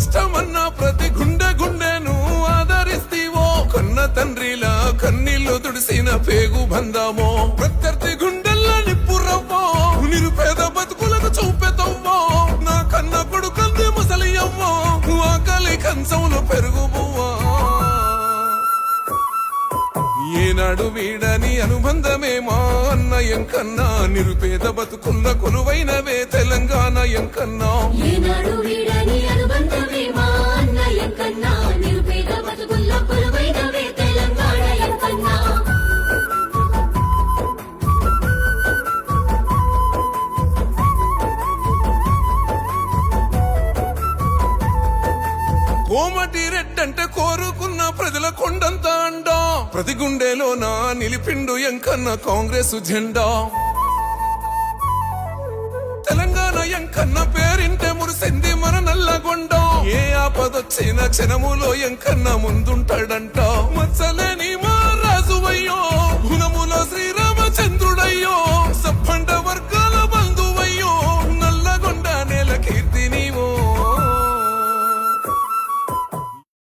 కష్టమన్నా ప్రతి గుండె గుండెను ఆదరిస్తీవో కన్న తండ్రిలా కన్నీళ్లు తుడిసిన పేగు బందామో ప్రత్యర్థి గుండెల్లా నిప్పురవ్వో నిరుపేద బతుకులకు చూపెతవ్వో నా కన్న కొడుకంది ముసలి అవ్వో ఆకలి కంచంలో పెరుగు బువ్వా ఏనాడు వీడని అనుబంధమే మా అన్నయం కన్నా నిరుపేద బతుకున్న కొలువైనవే తెలంగాణ ఎంకన్నా ఏనాడు వీడని అనుబంధమే మా అన్నయం కన్నా నిరుపేద బతుకుల్ల కొలువైనవే తెలంగాణ ఎంకన్నా కోమటి రెడ్డంటే కోరుకున్న ప్రజల కొండంత అండా ప్రతి గుండెలో నా నిలిపిండు ఎంకన్న కాంగ్రెస్ జెండా తెలంగాణ ఎంకన్న పేరింటే మురిసింది మన నల్లగొండ ఏ ఆపదొచ్చిన క్షణములో ఎంకన్న ముందుంటాడంట మచ్చలే